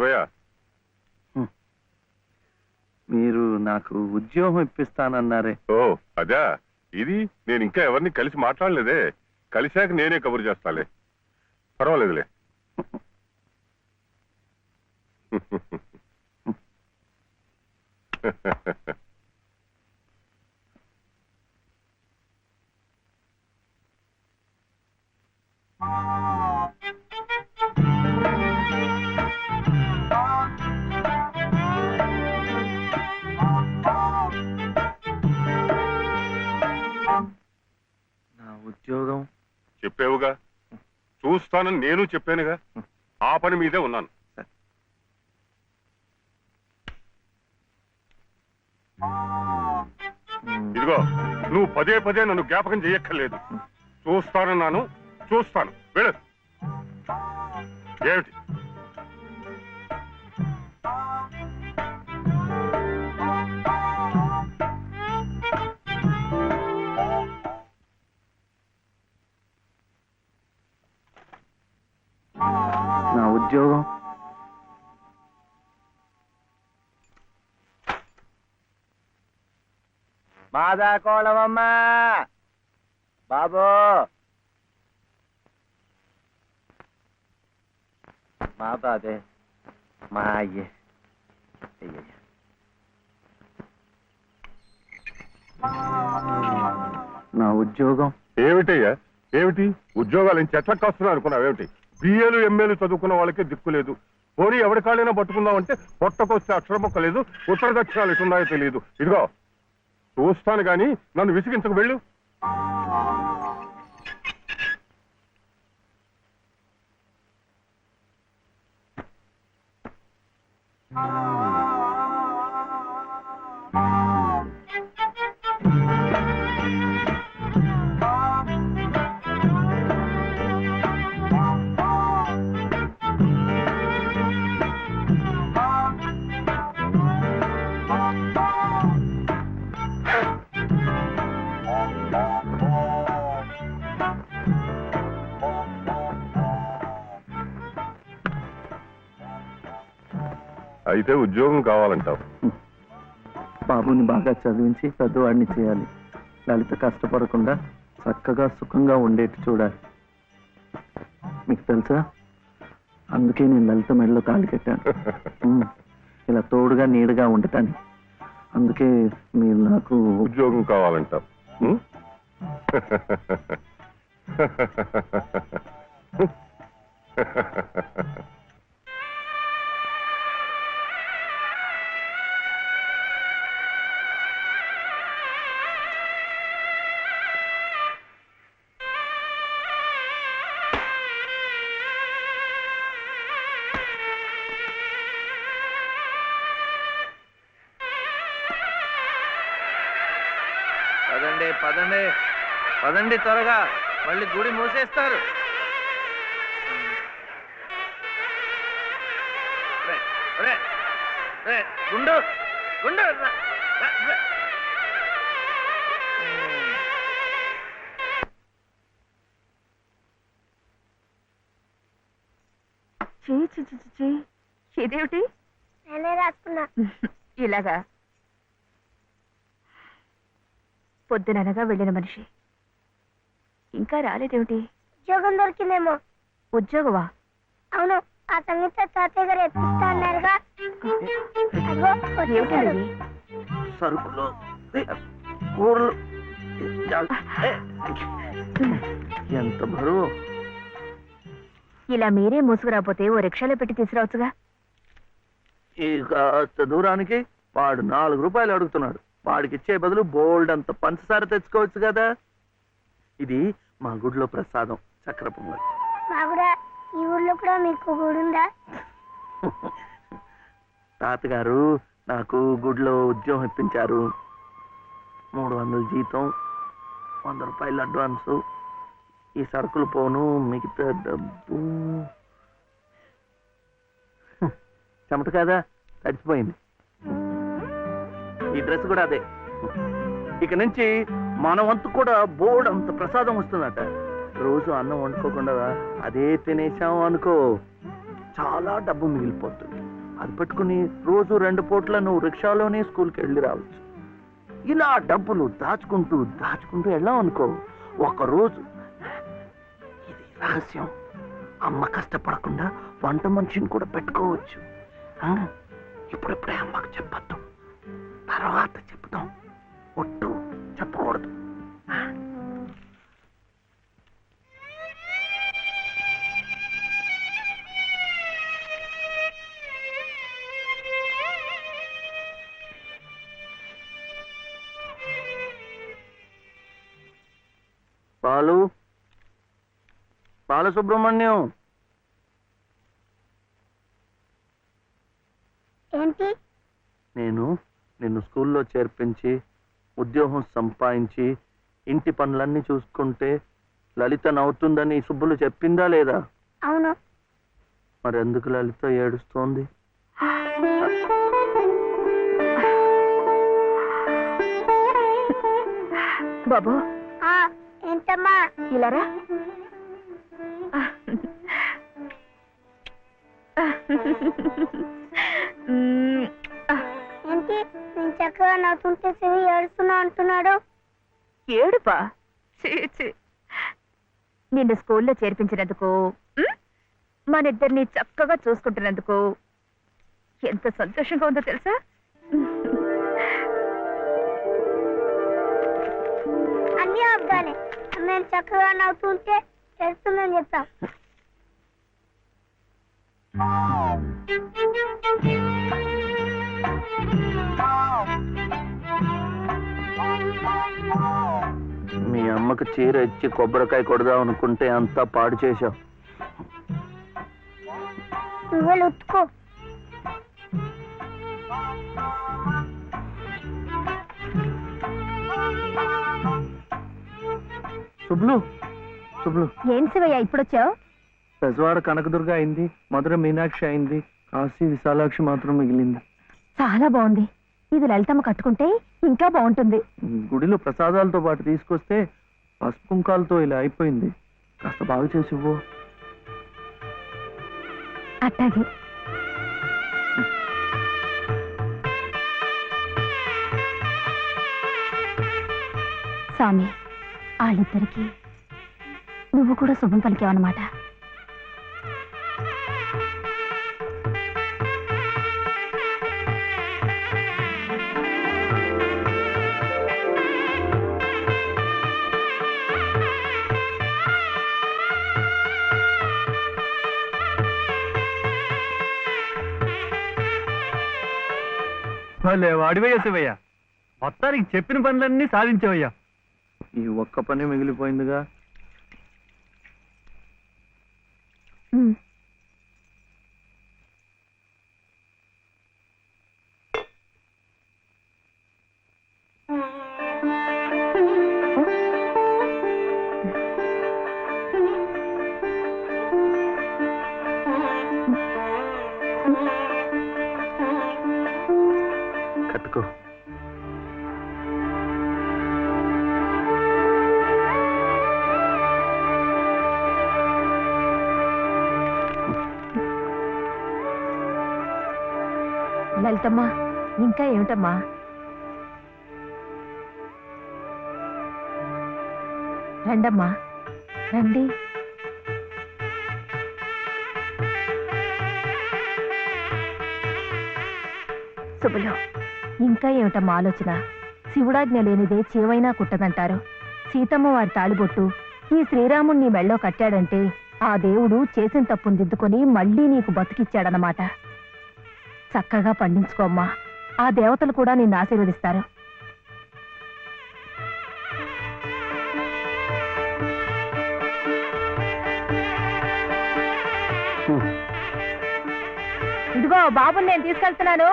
శివయ్య, మీరు నాకు ఉద్యోగం ఇప్పిస్తానన్నారే. ఓ అదా, ఇది నేను ఇంకా ఎవరిని కలిసి మాట్లాడలేదే. కలిశాక నేనే కబురు చేస్తాలే, పర్వాలేదులే. నా ఉద్యోగం చెప్పావుగా, చూస్తానని నేను చెప్పానుగా. ఆ పని మీదే ఉన్నాను. ఇదిగో, నువ్వు పదే పదే నన్ను జ్ఞాపకం చేయక్కర్లేదు. చూస్తానన్నాను, చూస్తాను. వెళ్ళు. ఏమిటి? నా ఉద్యోగం మాదా కోళమమ్మా బాబు, మా బాబే, మా అయ్యే. నా ఉద్యోగం ఏమిటయ్యా? ఏమిటి ఉద్యోగాలు చెట్లకు వస్తున్నావు అనుకున్నావు? ఏమిటి బిఏలు ఎంఏలు చదువుకున్న వాళ్ళకే దిక్కు లేదు. పోనీ ఎవరి కాళ్ళైనా పట్టుకుందామంటే పొట్టకొస్తే అక్షరం మొక్క లేదు, ఉత్తర దక్షిణాలు ఎటున్నాయో తెలియదు. ఇదిగో చూస్తాను గాని నన్ను విసిగించకు. వెళ్ళు. అయితే ఉద్యోగం కావాలంటావు? బాబుని బాగా చదివించి పెద్దవాడిని చేయాలి. లలిత కష్టపడకుండా చక్కగా సుఖంగా ఉండేట్టు చూడాలి. మీకు తెలుసా, అందుకే నేను లలిత మెడలో తాళి కట్టాను. ఇలా తోడుగా నీడగా ఉండటానికి. అందుకే మీరు నాకు ఉద్యోగం కావాలంటావు. పదండి పదండి పదండి, త్వరగా, మళ్ళీ గుడి మూసేస్తారు. గుండు గుండు ఇదేమిటి? నేనే రాసుకున్నా. ఇలాగా పొద్దుననగా వెళ్ళిన మనిషి ఇంకా రాలేదేమిటి? ఉద్యోగం దొరికిందేమో. ఉద్యోగమా? అవును, ఆ సంగీత తాతయ్య గారు ఎప్పిస్తా అన్నారుగా. ఏమిటది? సరుకులు, కూరలు, ఎంత బరువు. ఇలా మీరే మూసుకురాపోతే ఓ రిక్షాలో పెట్టి తీసుకురావచ్చుగా. ఈ కాస్త దూరానికి వాడు 4 రూపాయలు అడుగుతున్నాడు. వాడికి ఇచ్చే బదులు బోల్డ్ అంత పంచదార తెచ్చుకోవచ్చు కదా. ఇది మా గుడిలో ప్రసాదం, చక్కెర పొంగల్. ఈ ఊర్లో కూడా మీకు గుడి ఉందా? తాతగారు నాకు గుడిలో ఉద్యోగం ఇప్పించారు. 300 జీతం, 100 రూపాయలు అడ్వాన్సు. ఈ సరుకులు పోను, మిగతా డబ్బు చెమట కదా, తడిచిపోయింది. ఈ డ్రెస్ కూడా అదే. ఇక నుంచి మన వంతు కూడా బోర్డు అంత ప్రసాదం వస్తుందట. రోజు అన్నం వండుకోకుండా అదే తినేసాం అనుకో, చాలా డబ్బు మిగిలిపోతుంది. అది పెట్టుకుని రోజు 2 పూట్ల నువ్వు రిక్షాలోనే స్కూల్కి వెళ్ళి రావచ్చు. ఇలా డబ్బులు దాచుకుంటూ దాచుకుంటూ వెళ్ళాం అనుకో, ఒకరోజు, ఇది రహస్యం, అమ్మ కష్టపడకుండా వంట మనిషిని కూడా పెట్టుకోవచ్చు. ఇప్పుడిప్పుడే అమ్మకు చెప్పద్దు, తర్వాత చెప్తాం. ఒట్టు చెప్పకూడదు. బాలసుబ్రహ్మణ్యం, ఏంటి? నేను నిన్ను స్కూల్లో చేర్పించి ఉద్యోగం సంపాదించి ఇంటి పనులన్నీ చూసుకుంటే లలిత నవ్వుతుందని సుబ్బులు చెప్పిందా లేదా? అవును. మరి ఎందుకు లలిత ఏడుస్తోంది? బాబు, ఏంటమ్మా? ఇలారా. ఏంటి నేను చక్కగా నవ్వుతుంటే చెవి ఏడుస్తున్నా అంటున్నాడు? ఏడుపా? నిన్ను స్కూల్లో చేర్పించినందుకు, మన ఇద్దరిని చక్కగా చూసుకుంటున్నందుకు ఎంత సంతోషంగా ఉందో తెలుసా? అన్నీ అబ్బాలే. మేము చక్కగా నవ్వుతుంటే ఏడుస్తుందని చెప్తాం. మీ అమ్మకు చీర ఇచ్చి కొబ్బరికాయ కొడదాం అనుకుంటే అంతా పాడు చేశావు. నువ్వే ఉత్తుకో. శుభ్లు, శుభ్లు, ఏం శివయ్య ఇప్పుడొచ్చావు? పెజవాడ కనకదుర్గ అయింది, మధుర మీనాక్షి అయింది, కాశీ విశాలాక్షి మాత్రం మిగిలింది. చాలా బాగుంది. ఇది లలితమ్మ కట్టుకుంటే ఇంకా బాగుంటుంది. గుడిలో ప్రసాదాలతో పాటు తీసుకొస్తే పసుపు కుంకాలతో ఇలా అయిపోయింది. కాస్త బాగు చేసి ఇవ్వు. అట్టాగే. స్వామి, వాళ్ళిద్దరికి నువ్వు కూడా శుభం పలికావన్నమాట. వాడివయ్యా శివయ్య, మొత్తానికి చెప్పిన పనులన్నీ సాధించవయ్యా. ఈ ఒక్క పని మిగిలిపోయిందిగా. కట్టుకో. లలితమ్మా, ఇంకా ఏమిటమ్మా? రండమ్మా, రండి. శుభలో, ఇంకా ఏమిటమ్మా ఆలోచన? శివుడాజ్ఞ లేనిదే చేవైనా కుట్టదంటారు. సీతమ్మ వారి తాళిబొట్టు ఈ శ్రీరాముణ్ణి మెళ్ళో కట్టాడంటే ఆ దేవుడు చేసిన తప్పును దిద్దుకొని మళ్ళీ నీకు బతికిచ్చాడనమాట. చక్కగా పండించుకోమ్మా, ఆ దేవతలు కూడా నిన్ను ఆశీర్వదిస్తారు. ఇదిగో బాబుని నేను తీసుకెళ్తున్నాను,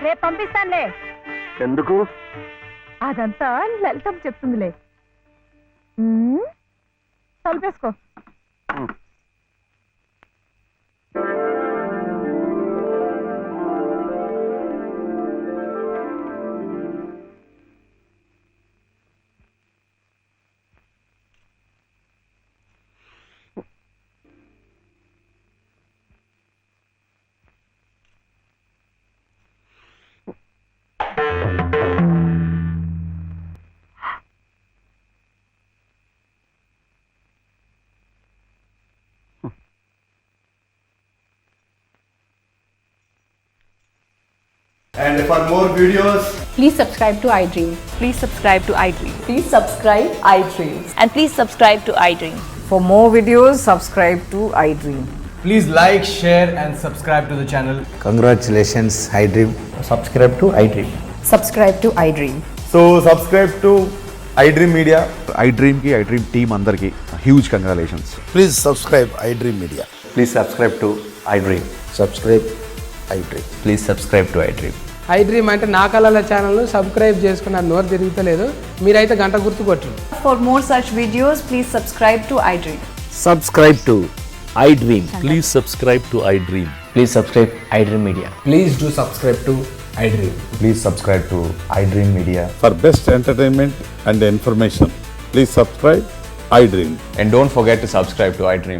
రేపు పంపిస్తానులే. ఎందుకు? అదంతా లలితం చెప్తుందిలే. తలుపేసుకో. And for more videos, Please subscribe to iDream. Please subscribe to iDream. Please subscribe iDream. And please subscribe to iDream. For more videos, subscribe to iDream. Please like, share and subscribe to the channel. Congratulations, iDream. Subscribe to iDream. Subscribe to iDream. so subscribe to iDream Media. iDream ki iDream team andarki huge congratulations. Please subscribe iDream Media. Please subscribe to iDream. Subscribe iDream. Please subscribe to iDream. iDream అంటే నా కళల ఛానల్ను subscribe చేసుకున్న నోరు తిరుగుతలేదు, మీరైతే గంట గుర్తు కొట్టండి. For more such videos, please subscribe to iDream. Subscribe to iDream. Please subscribe to iDream. Please subscribe iDream Media. Please do subscribe to iDream. Please subscribe to iDream Media. For best entertainment and information, please subscribe iDream. And don't forget to subscribe to iDream.